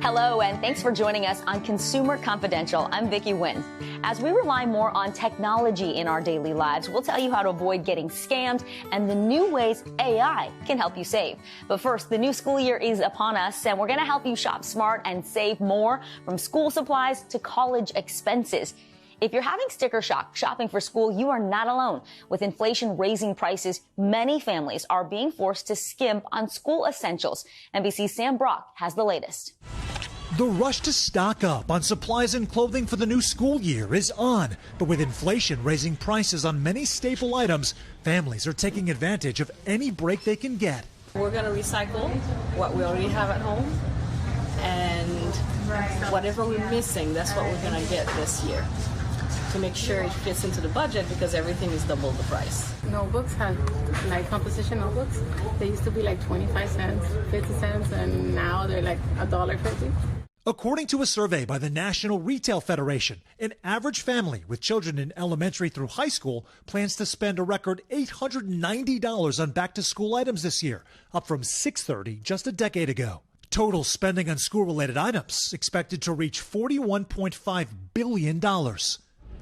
Hello, and thanks for joining us on Consumer Confidential. I'm Vicky Nguyen. As we rely more on technology in our daily lives, we'll tell you how to avoid getting scammed and the new ways AI can help you save. But first, the new school year is upon us, and we're going to help you shop smart and save more, from school supplies to college expenses. If you're having sticker shock shopping for school, you are not alone. With inflation raising prices, many families are being forced to skimp on school essentials. NBC's Sam Brock has the latest. The rush to stock up on supplies and clothing for the new school year is on. But with inflation raising prices on many staple items, families are taking advantage of any break they can get. We're going to recycle what we already have at home, and whatever we're missing, that's what we're going to get this year, to make sure it fits into the budget, because everything is double the price. Notebooks have like composition notebooks. They used to be like 25 cents, 50 cents, and now they're like $1.50. According to a survey by the National Retail Federation, an average family with children in elementary through high school plans to spend a record $890 on back-to-school items this year, up from $630 just a decade ago. Total spending on school-related items expected to reach $41.5 billion.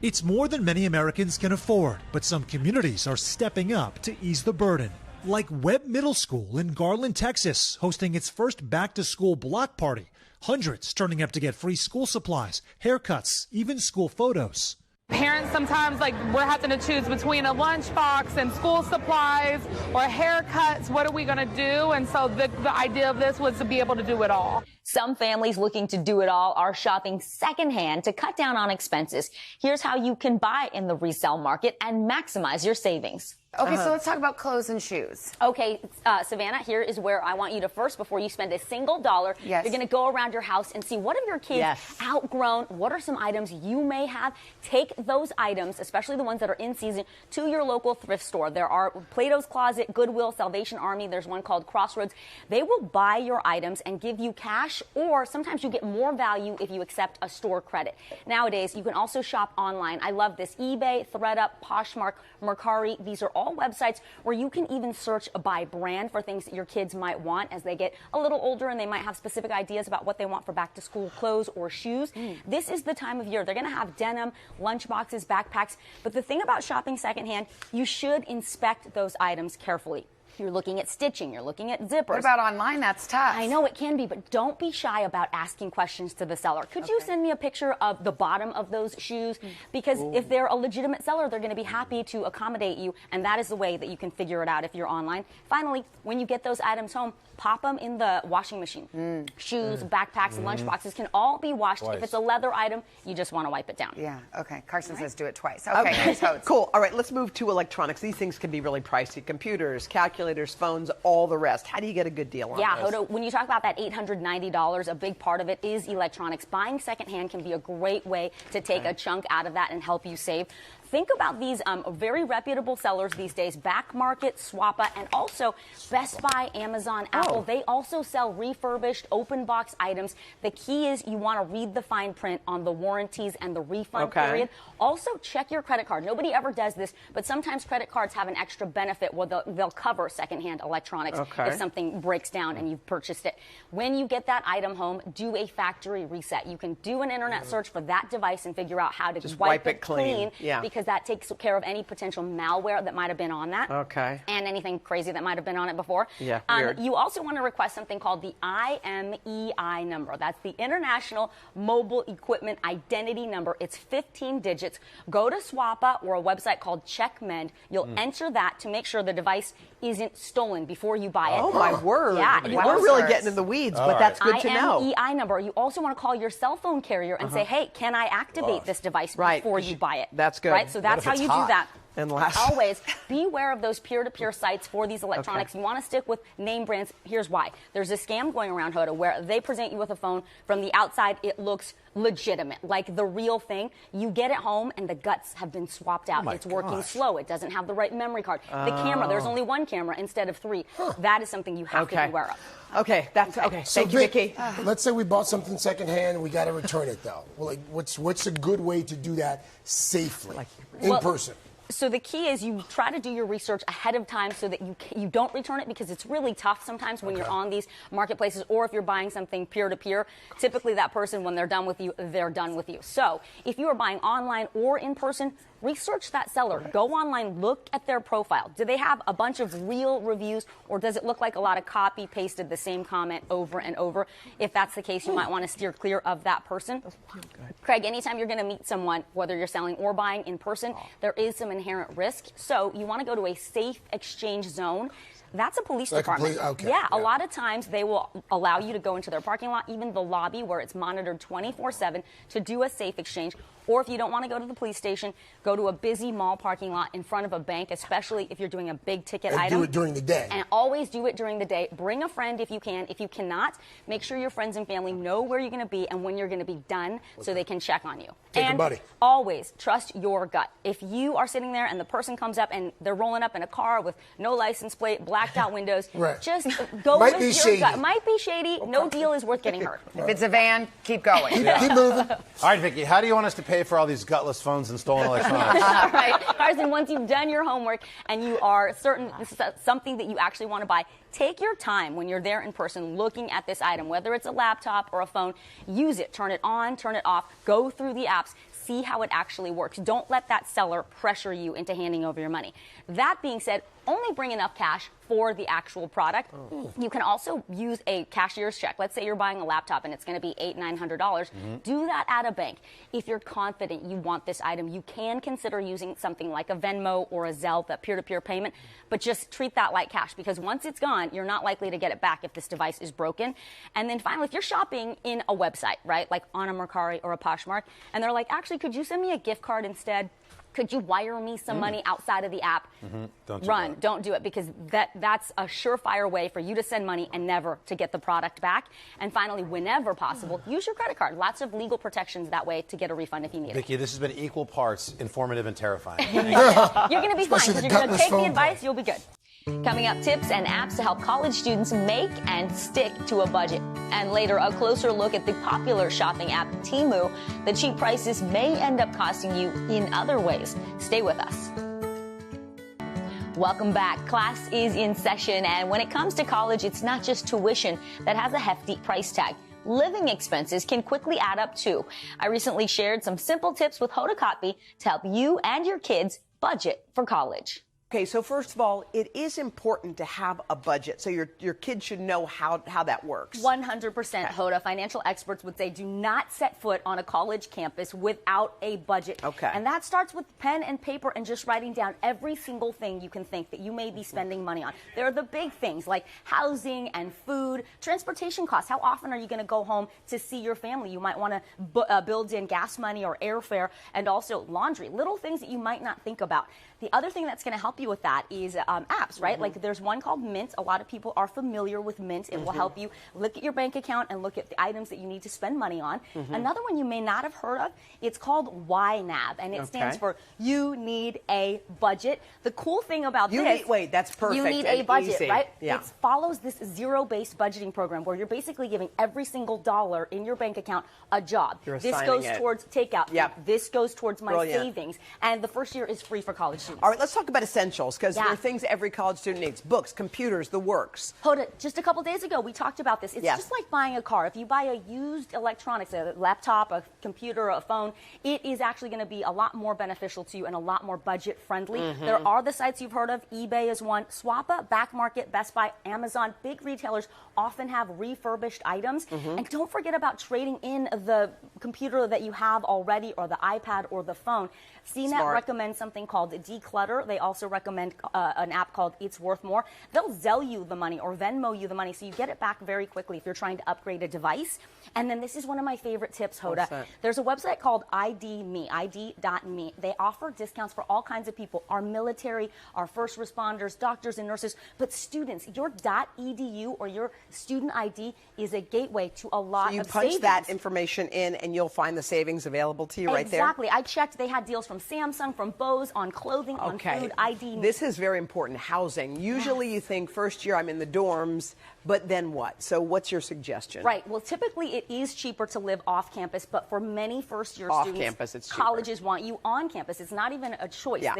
It's more than many Americans can afford, but some communities are stepping up to ease the burden. Like Webb Middle School in Garland, Texas, hosting its first back-to-school block party. Hundreds turning up to get free school supplies, haircuts, even school photos. Parents sometimes, we're having to choose between a lunchbox and school supplies or haircuts. What are we going to do? And so the idea of this was to be able to do it all. Some families looking to do it all are shopping secondhand to cut down on expenses. Here's how you can buy in the resale market and maximize your savings. Okay, so let's talk about clothes and shoes. Okay, Savannah, here is where I want you to first, before you spend a single dollar, you're going to go around your house and see what have your kids outgrown, what are some items you may have. Take those items, especially the ones that are in season, to your local thrift store. There are Plato's Closet, Goodwill, Salvation Army. There's one called Crossroads. They will buy your items and give you cash, or sometimes you get more value if you accept a store credit. Nowadays, you can also shop online. I love this. eBay, ThredUp, Poshmark, Mercari. These are all websites where you can even search by brand for things that your kids might want as they get a little older, and they might have specific ideas about what they want for back to school clothes or shoes. This is the time of year. They're going to have denim, lunchboxes, backpacks. But the thing about shopping secondhand, you should inspect those items carefully. You're looking at stitching, you're looking at zippers. What about online? That's tough. I know it can be, but don't be shy about asking questions to the seller. Could you send me a picture of the bottom of those shoes? Because if they're a legitimate seller, they're going to be happy to accommodate you, and that is the way that you can figure it out if you're online. Finally, when you get those items home, pop them in the washing machine. Shoes, backpacks, lunchboxes can all be washed. If it's a leather item, you just want to wipe it down. Yeah, okay. Carson says do it twice. Okay, here's how it's cool. All right, let's move to electronics. These things can be really pricey. Computers, calculators, phones, all the rest. How do you get a good deal on this? Yeah, Hoda, when you talk about that $890, a big part of it is electronics. Buying secondhand can be a great way to take a chunk out of that and help you save. Think about these very reputable sellers these days, Back Market, Swappa, and also Best Buy, Amazon, Apple. They also sell refurbished open box items. The key is you want to read the fine print on the warranties and the refund period. Also, check your credit card. Nobody ever does this, but sometimes credit cards have an extra benefit where they'll cover secondhand electronics if something breaks down and you've purchased it. When you get that item home, do a factory reset. You can do an internet search for that device and figure out how to just wipe it clean. Because that takes care of any potential malware that might have been on that. And anything crazy that might have been on it before. Weird. You also want to request something called the IMEI number. That's the International Mobile Equipment Identity Number. It's 15 digits. Go to Swappa or a website called CheckMend. You'll enter that to make sure the device isn't stolen before you buy it. Oh, my word. Yeah. We're really getting in the weeds, but that's good to know. IMEI number. You also want to call your cell phone carrier and say, hey, can I activate this device before you buy it? That's good. Right? So that's how you do that. And last. Always beware of those peer-to-peer sites for these electronics. You want to stick with name brands. Here's why. There's a scam going around, Hoda, where they present you with a phone. From the outside, it looks legitimate, like the real thing. You get it home, and the guts have been swapped out. It's working slow. It doesn't have the right memory card. The camera, there's only one camera instead of three. That is something you have to be aware of. Okay, that's okay. So Thank you, Vicky. Let's say we bought something secondhand and we got to return it, though. Well, what's a good way to do that safely in person? So the key is you try to do your research ahead of time so that you don't return it, because it's really tough sometimes when you're on these marketplaces, or if you're buying something peer-to-peer. Typically that person, when they're done with you, they're done with you. So if you are buying online or in person, research that seller. Go online, look at their profile. Do they have a bunch of real reviews, or does it look like a lot of copy pasted the same comment over and over? If that's the case, you might want to steer clear of that person. Craig, anytime you're going to meet someone, whether you're selling or buying in person, there is some inherent risk. So you want to go to a safe exchange zone. That's a police department. A lot of times they will allow you to go into their parking lot, even the lobby where it's monitored 24/7, to do a safe exchange. Or if you don't want to go to the police station, go to a busy mall parking lot in front of a bank, especially if you're doing a big ticket item. Do it during the day. And always do it during the day. Bring a friend if you can. If you cannot, make sure your friends and family know where you're going to be and when you're going to be done so they can check on you. Take a buddy. Always trust your gut. If you are sitting there and the person comes up and they're rolling up in a car with no license plate, blacked out windows, just go with your gut. Might be shady. No deal is worth getting hurt. If it's a van, keep going. Keep moving. All right, Vicky, how do you want us to pay for all these gutless phones and stolen electronics? All right, Carson, once you've done your homework and you are certain this is something that you actually want to buy, take your time when you're there in person looking at this item, whether it's a laptop or a phone. Use it. Turn it on, turn it off. Go through the apps. See how it actually works. Don't let that seller pressure you into handing over your money. That being said, only bring enough cash for the actual product. You can also use a cashier's check. Let's say you're buying a laptop and it's going to be $800-900. Do that at a bank. If you're confident you want this item, you can consider using something like a Venmo or a Zelle, that peer-to-peer payment, but just treat that like cash, because once it's gone, you're not likely to get it back if this device is broken. And then finally, if you're shopping in a website, right, like on a Mercari or a Poshmark, and they're like, actually, could you send me a gift card instead? Could you wire me some money outside of the app? Don't do it, because that's a surefire way for you to send money and never to get the product back. And finally, whenever possible, use your credit card. Lots of legal protections that way to get a refund if you need it. Vicky, this has been equal parts informative and terrifying. You're going to be fine, because you're going to take the advice, you'll be good. Coming up, tips and apps to help college students make and stick to a budget. And later, a closer look at the popular shopping app Teemu. The cheap prices may end up costing you in other ways. Stay with us. Welcome back. Class is in session, and when it comes to college, it's not just tuition that has a hefty price tag. Living expenses can quickly add up too. I recently shared some simple tips with Hoda Kotb to help you and your kids budget for college. Okay, so first of all, it is important to have a budget, so your kids should know how that works. 100%, Hoda. Financial experts would say do not set foot on a college campus without a budget. Okay. And that starts with pen and paper and just writing down every single thing you can think that you may be spending money on. There are the big things like housing and food, transportation costs. How often are you going to go home to see your family? You might want to build in gas money or airfare, and also laundry, little things that you might not think about. The other thing that's going to help you with that is apps, right? Like there's one called Mint. A lot of people are familiar with Mint. It will help you look at your bank account and look at the items that you need to spend money on. Another one you may not have heard of, it's called YNAB, and it stands for You Need a Budget. The cool thing about wait, that's perfect. You need a budget, easy. right? Yeah. It follows this zero-based budgeting program where you're basically giving every single dollar in your bank account a job. This goes towards takeout. Yep. This goes towards my savings. And the first year is free for college students. All right, let's talk about essentials, because there are things every college student needs. Books, computers, the works. Hoda, just a couple days ago, we talked about this. It's just like buying a car. If you buy a used electronics, a laptop, a computer, a phone, it is actually going to be a lot more beneficial to you and a lot more budget-friendly. There are the sites you've heard of. eBay is one. Swappa, Back Market, Best Buy, Amazon. Big retailers often have refurbished items. And don't forget about trading in the computer that you have already, or the iPad or the phone. CNET recommends something called Declutter. They also recommend an app called It's Worth More. They'll Zelle you the money or Venmo you the money, so you get it back very quickly if you're trying to upgrade a device. And then this is one of my favorite tips, Hoda. There's a website called ID.me. They offer discounts for all kinds of people, our military, our first responders, doctors and nurses, but students. Your .edu or your student ID is a gateway to a lot of savings. So you punch that information in, and you'll find the savings available to you right there? Exactly. I checked. They had deals from Samsung, from Bose, on clothing, on food, ID. This is very important. Housing. Usually you think first year I'm in the dorms, but then what? So what's your suggestion? Right. Well, typically it is cheaper to live off campus, but for many first-year students, campus, it's colleges want you on campus. It's not even a choice. Yeah.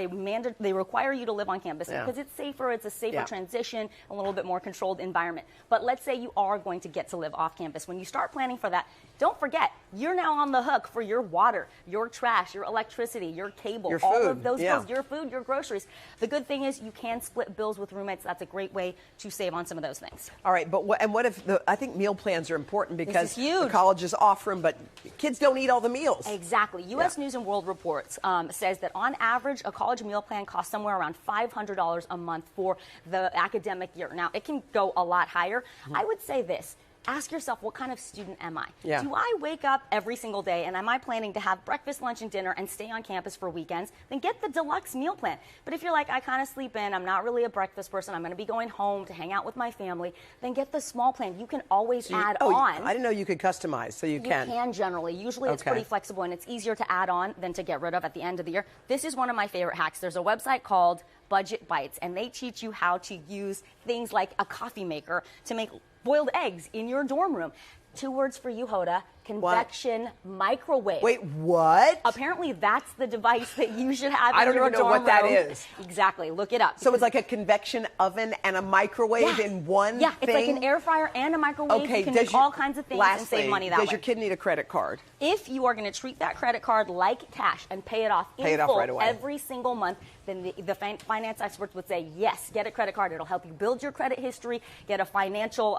They require you to live on campus because it's safer. It's a safer transition, a little bit more controlled environment. But let's say you are going to get to live off campus. When you start planning for that, don't forget, you're now on the hook for your water, your trash, your electricity, your cable, your all food. of those bills, your food, your groceries. The good thing is you can split bills with roommates. That's a great way to save on some of those things. All right, but what if I think meal plans are important because the colleges offer them, but kids don't eat all the meals. Exactly. U.S. News and World Reports says that on average, a college meal plan costs somewhere around $500 a month for the academic year. Now, it can go a lot higher. I would say this. Ask yourself, what kind of student am I? Yeah. Do I wake up every single day and am I planning to have breakfast, lunch, and dinner and stay on campus for weekends? Then get the deluxe meal plan. But if you're like, I kind of sleep in, I'm not really a breakfast person, I'm going to be going home to hang out with my family, then get the small plan. You can always add on. I didn't know you could customize, so you can. You can generally. Usually it's pretty flexible and it's easier to add on than to get rid of at the end of the year. This is one of my favorite hacks. There's a website called Budget Bites, and they teach you how to use things like a coffee maker to make boiled eggs in your dorm room. 2 words for you, Hoda. Convection microwave. Wait, what? Apparently, that's the device that you should have I in don't your even know dorm what that room. is. Exactly. Look it up. So it's like a convection oven and a microwave in one thing? Yeah, it's like an air fryer and a microwave. Okay, you can make all kinds of things and save money that way. Does your kid need a credit card? If you are going to treat that credit card like cash and pay it off in full right away. every single month, then the finance experts would say, yes, get a credit card. It'll help you build your credit history, get a financial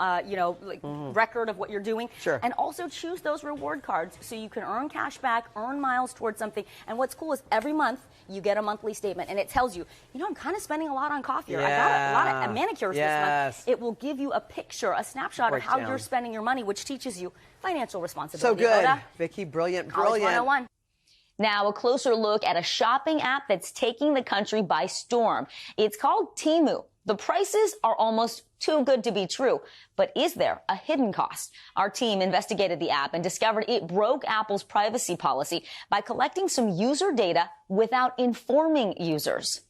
record of what you're doing, and also choose those reward cards so you can earn cash back, earn miles towards something. And what's cool is every month you get a monthly statement, and it tells you, I'm kind of spending a lot on coffee, or I got a lot of manicures this month. It will give you a picture, a snapshot of how you're spending your money, which teaches you financial responsibility. So good. Hoda. Vicky, brilliant. College 101. Now, a closer look at a shopping app that's taking the country by storm. It's called Teemu. The prices are almost too good to be true. But is there a hidden cost? Our team investigated the app and discovered it broke Apple's privacy policy by collecting some user data without informing users.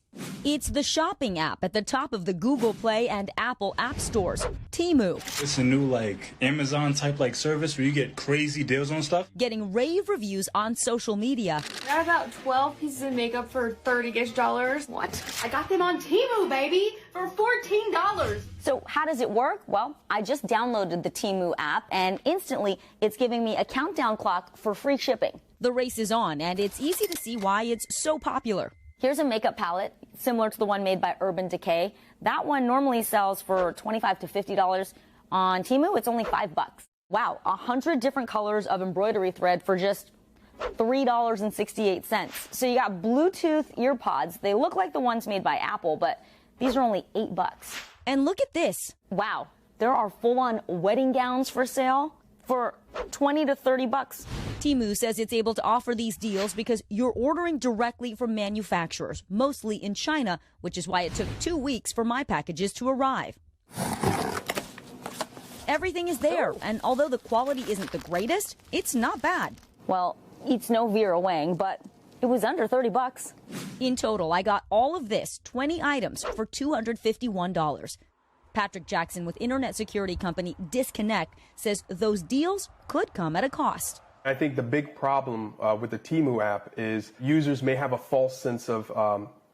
It's the shopping app at the top of the Google Play and Apple app stores, Teemu. It's a new Amazon type service where you get crazy deals on stuff. Getting rave reviews on social media. I got about 12 pieces of makeup for $30-ish. What? I got them on Teemu, baby, for $14. So how does it work? Well, I just downloaded the Teemu app and instantly it's giving me a countdown clock for free shipping. The race is on and it's easy to see why it's so popular. Here's a makeup palette similar to the one made by Urban Decay. That one normally sells for $25 to $50. On Teemu, it's only $5. Wow, 100 different colors of embroidery thread for just $3.68. So you got Bluetooth earpods. They look like the ones made by Apple, but these are only $8. And look at this. Wow, there are full-on wedding gowns for sale for $20 to $30. Teemu says it's able to offer these deals because you're ordering directly from manufacturers, mostly in China, which is why it took 2 weeks for my packages to arrive. Everything is there, and although the quality isn't the greatest, it's not bad. Well, it's no Vera Wang, but it was under $30. In total, I got all of this, 20 items, for $251. Patrick Jackson with internet security company Disconnect says those deals could come at a cost. I think the big problem with the Teemu app is users may have a false sense of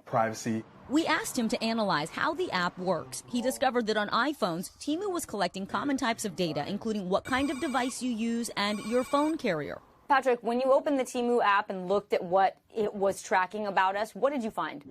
privacy. We asked him to analyze how the app works. He discovered that on iPhones, Teemu was collecting common types of data, including what kind of device you use and your phone carrier. Patrick, when you opened the Teemu app and looked at what it was tracking about us, what did you find?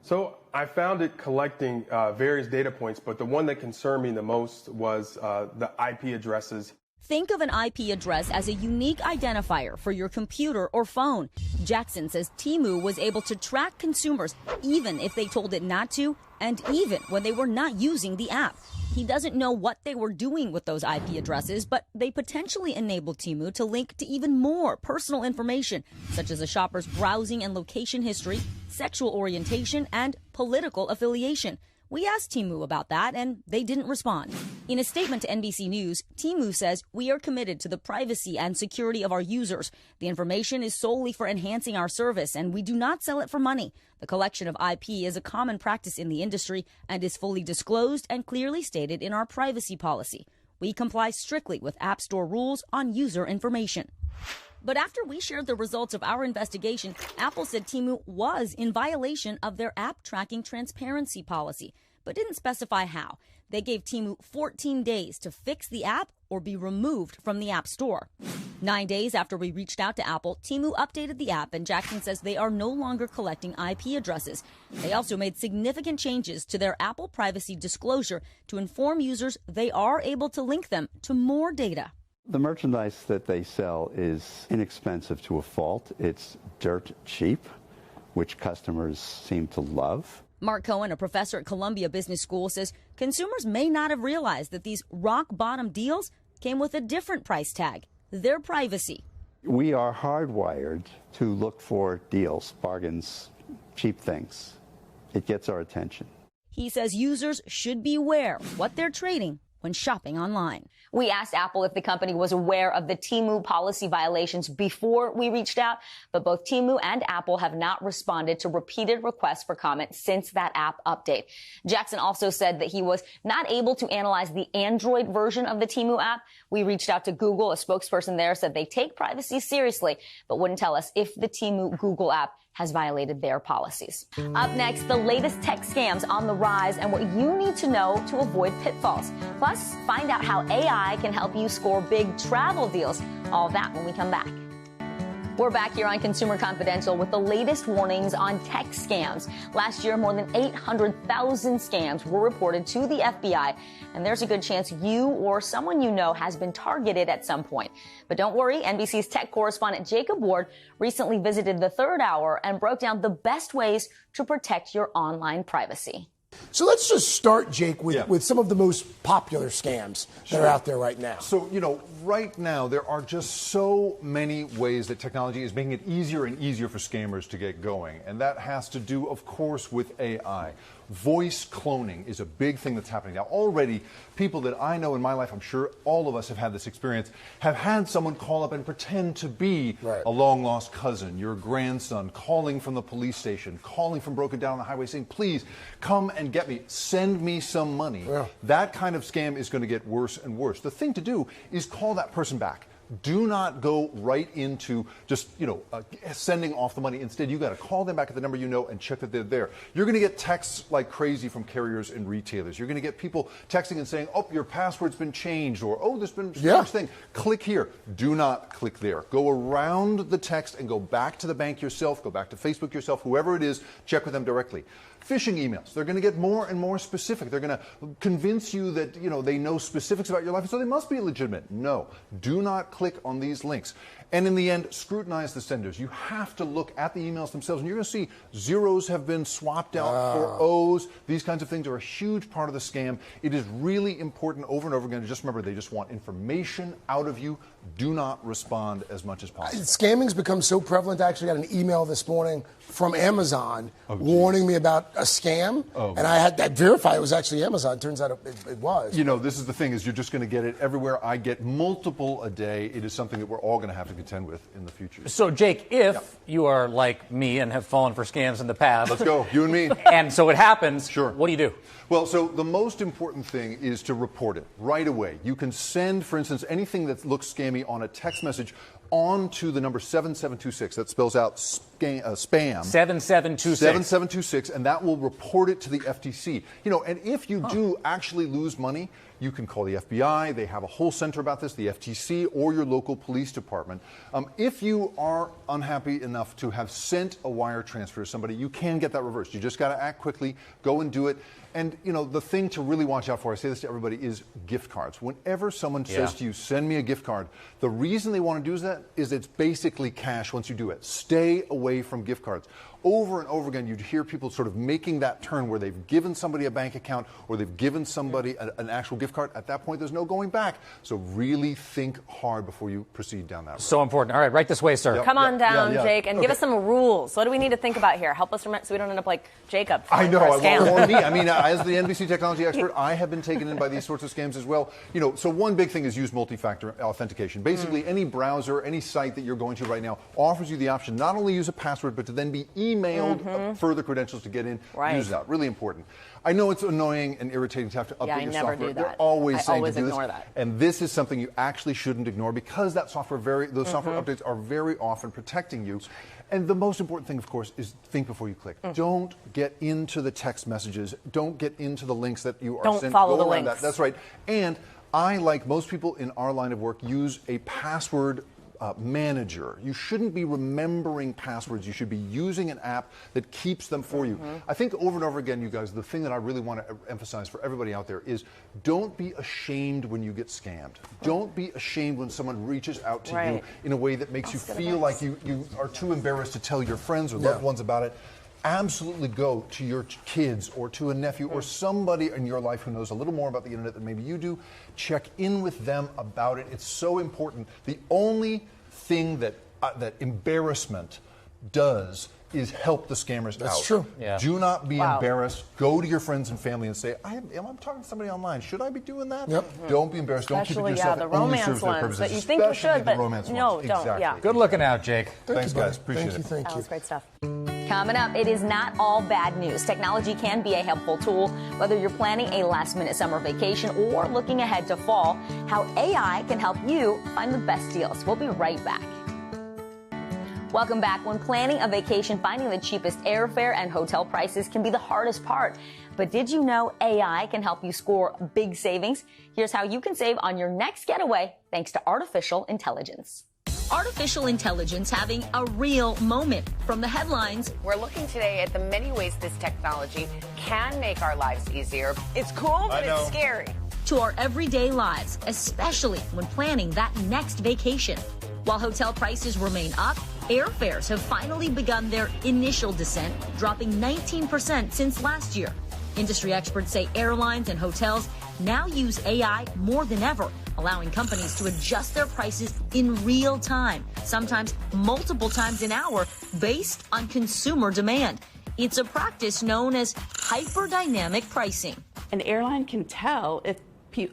So I found it collecting various data points, but the one that concerned me the most was the IP addresses. Think of an IP address as a unique identifier for your computer or phone. Jackson says Teemu was able to track consumers even if they told it not to, and even when they were not using the app. He doesn't know what they were doing with those IP addresses, but they potentially enabled Teemu to link to even more personal information, such as a shopper's browsing and location history, sexual orientation, and political affiliation. We asked Teemu about that, and they didn't respond. In a statement to NBC News, Teemu says, "We are committed to the privacy and security of our users. The information is solely for enhancing our service, and we do not sell it for money. The collection of IP is a common practice in the industry and is fully disclosed and clearly stated in our privacy policy. We comply strictly with App Store rules on user information." But after we shared the results of our investigation, Apple said Teemu was in violation of their app tracking transparency policy, but didn't specify how. They gave Teemu 14 days to fix the app or be removed from the App Store. 9 days after we reached out to Apple, Teemu updated the app, and Jackson says they are no longer collecting IP addresses. They also made significant changes to their Apple privacy disclosure to inform users they are able to link them to more data. The merchandise that they sell is inexpensive to a fault. It's dirt cheap, which customers seem to love. Mark Cohen, a professor at Columbia Business School, says consumers may not have realized that these rock-bottom deals came with a different price tag: their privacy. We are hardwired to look for deals, bargains, cheap things. It gets our attention. He says users should be aware what they're trading when shopping online. We asked Apple if the company was aware of the Teemu policy violations before we reached out, but both Teemu and Apple have not responded to repeated requests for comment since that app update. Jackson also said that he was not able to analyze the Android version of the Teemu app. We reached out to Google. A spokesperson there said they take privacy seriously, but wouldn't tell us if the Teemu Google app has violated their policies. Up next, the latest tech scams on the rise and what you need to know to avoid pitfalls. Plus, find out how AI can help you score big travel deals. All that when we come back. We're back here on Consumer Confidential with the latest warnings on tech scams. Last year, more than 800,000 scams were reported to the FBI, and there's a good chance you or someone you know has been targeted at some point. But don't worry, NBC's tech correspondent Jacob Ward recently visited the Third Hour and broke down the best ways to protect your online privacy. So let's just start, Jake, with some of the most popular scams that are out there right now. So, right now there are just so many ways that technology is making it easier and easier for scammers to get going. And that has to do, of course, with AI. Voice cloning is a big thing that's happening now. Already, people that I know in my life, I'm sure all of us have had this experience, have had someone call up and pretend to be a long-lost cousin, your grandson, calling from the police station, calling from broken down on the highway, saying, "Please, come and get me, send me some money." That kind of scam is going to get worse and worse. The thing to do is call that person back. Do not go right into just, sending off the money. Instead, you got to call them back at the number you know and check that they're there. You're going to get texts like crazy from carriers and retailers. You're going to get people texting and saying, "Oh, your password's been changed," or "Oh, there's been such thing. Click here." Do not click there. Go around the text and go back to the bank yourself, go back to Facebook yourself, whoever it is, check with them directly. Phishing emails, they're going to get more and more specific. They're going to convince you that, they know specifics about your life, and so they must be legitimate. No, do not click on these links. And in the end, scrutinize the senders. You have to look at the emails themselves, and you're going to see zeros have been swapped out for O's. These kinds of things are a huge part of the scam. It is really important over and over again to just remember they just want information out of you. Do not respond as much as possible. Scamming's become so prevalent. I actually got an email this morning from Amazon warning me about a scam, and I had that verify it was actually Amazon. Turns out it was. This is the thing, is you're just going to get it everywhere. I get multiple a day. It is something that we're all going to have to contend with in the future. So, Jake, if you are like me and have fallen for scams in the past. Let's go, you and me. And so it happens. Sure. What do you do? Well, so the most important thing is to report it right away. You can send, for instance, anything that looks scammy on a text message on to the number 7726. That spells out spam. 7726. 7726, and that will report it to the FTC. And if you do actually lose money, you can call the FBI. They have a whole center about this, the FTC, or your local police department. If you are unhappy enough to have sent a wire transfer to somebody, you can get that reversed. You just got to act quickly, go and do it. And, the thing to really watch out for, I say this to everybody, is gift cards. Whenever someone says to you, "Send me a gift card," the reason they want to do that is it's basically cash once you do it. Stay away from gift cards. over and over again, you'd hear people sort of making that turn where they've given somebody a bank account or they've given somebody an actual gift card. At that point, there's no going back. So really think hard before you proceed down that road. So important. All right, right this way, sir. Come on down, Jake, and give us some rules. What do we need to think about here? Help us remember so we don't end up like Jacob. I know. Or me. I mean, as the NBC technology expert, I have been taken in by these sorts of scams as well. You know, so one big thing is use multi-factor authentication. Basically, any browser, any site that you're going to right now offers you the option not only use a password, but to then be emailed further credentials to get in. Use that. Really important. I know it's annoying and irritating to have to update your software. They're always saying to do this. And this is something you actually shouldn't ignore because that software those software updates are very often protecting you. And the most important thing, of course, is think before you click. Don't get into the text messages. Don't get into the links that you are sent. Don't follow the links. That's right. And I, like most people in our line of work, use a password manager. You shouldn't be remembering passwords. You should be using an app that keeps them for you. I think over and over again, you guys, the thing that I really want to emphasize for everybody out there is don't be ashamed when you get scammed. Don't be ashamed when someone reaches out to you in a way that makes you feel like you are too embarrassed to tell your friends or loved ones about it. Absolutely go to your kids or to a nephew or somebody in your life who knows a little more about the internet than maybe you do. Check in with them about it. It's so important. The only thing that embarrassment does is help the scammers out. That's true. Yeah. Do not be embarrassed. Go to your friends and family and say, I'm talking to somebody online. Should I be doing that? Don't be embarrassed. Don't keep it to yourself. The romance ones that you think you should, but no, don't. Yeah. Good looking out, Jake. Thanks, guys. Appreciate it. Thank you. That was great stuff. Coming up, it is not all bad news. Technology can be a helpful tool, whether you're planning a last-minute summer vacation or looking ahead to fall, how AI can help you find the best deals. We'll be right back. Welcome back. When planning a vacation, finding the cheapest airfare and hotel prices can be the hardest part. But did you know AI can help you score big savings? Here's how you can save on your next getaway thanks to artificial intelligence. Artificial intelligence having a real moment. From the headlines, we're looking today at the many ways this technology can make our lives easier. It's cool, but it's scary. To our everyday lives, especially when planning that next vacation. While hotel prices remain up, airfares have finally begun their initial descent, dropping 19% since last year. Industry experts say airlines and hotels now use AI more than ever, allowing companies to adjust their prices in real time, sometimes multiple times an hour, based on consumer demand. It's a practice known as hyperdynamic pricing. An airline can tell if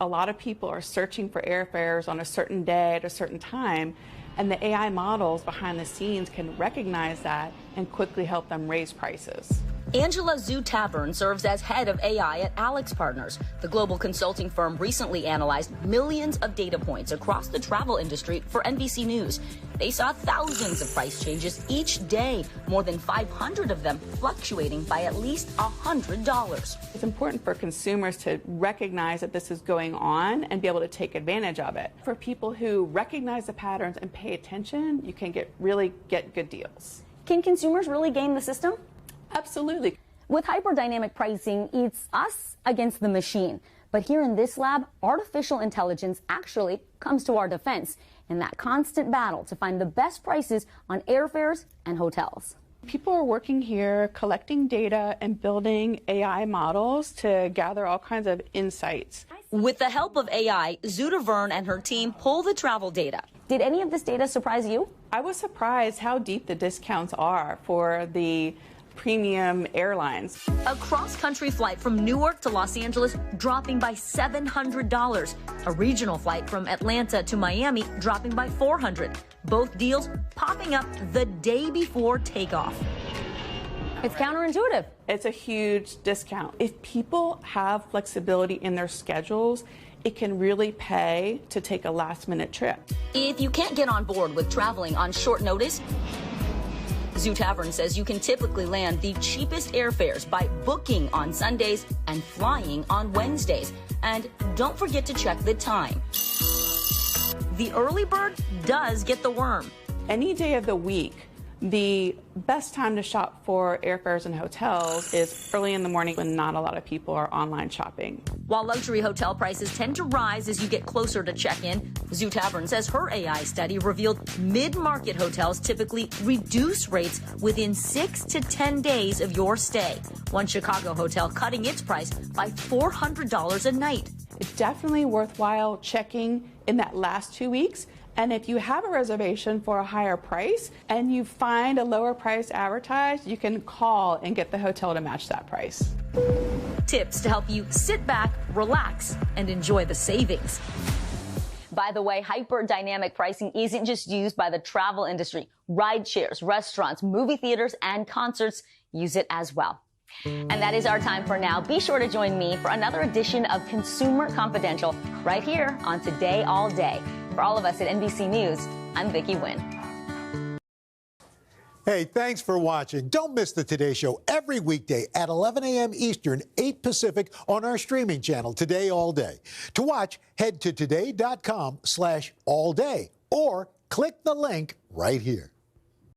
a lot of people are searching for airfares on a certain day at a certain time, and the AI models behind the scenes can recognize that and quickly help them raise prices. Angela Zhu Tavern serves as head of AI at Alex Partners. The global consulting firm recently analyzed millions of data points across the travel industry for NBC News. They saw thousands of price changes each day, more than 500 of them fluctuating by at least $100. It's important for consumers to recognize that this is going on and be able to take advantage of it. For people who recognize the patterns and pay attention, you can really get good deals. Can consumers really game the system? Absolutely. With hyperdynamic pricing, it's us against the machine. But here in this lab, artificial intelligence actually comes to our defense in that constant battle to find the best prices on airfares and hotels. People are working here collecting data and building AI models to gather all kinds of insights. With the help of AI, Zuta Verne and her team pull the travel data. Did any of this data surprise you? I was surprised how deep the discounts are for the premium airlines. A cross-country flight from Newark to Los Angeles dropping by $700. A regional flight from Atlanta to Miami dropping by $400. Both deals popping up the day before takeoff. It's counterintuitive. It's a huge discount. If people have flexibility in their schedules, it can really pay to take a last-minute trip. If you can't get on board with traveling on short notice, Zhu Tavern says you can typically land the cheapest airfares by booking on Sundays and flying on Wednesdays. And don't forget to check the time. The early bird does get the worm. Any day of the week, The best time to shop for airfares and hotels is early in the morning when not a lot of people are online shopping. While luxury hotel prices tend to rise as you get closer to check-in, Zoo Tavern says her AI study revealed mid-market hotels typically reduce rates within 6 to 10 days of your stay. One Chicago hotel cutting its price by $400 a night. It's definitely worthwhile checking in that last 2 weeks. And if you have a reservation for a higher price and you find a lower price advertised, you can call and get the hotel to match that price. Tips to help you sit back, relax, and enjoy the savings. By the way, hyper-dynamic pricing isn't just used by the travel industry. Ride shares, restaurants, movie theaters, and concerts use it as well. And that is our time for now. Be sure to join me for another edition of Consumer Confidential right here on Today All Day. For all of us at NBC News, I'm Vicky Nguyen. Hey, thanks for watching. Don't miss the Today Show every weekday at 11 a.m. Eastern, 8 Pacific on our streaming channel, Today All Day. To watch, head to today.com/allday or click the link right here.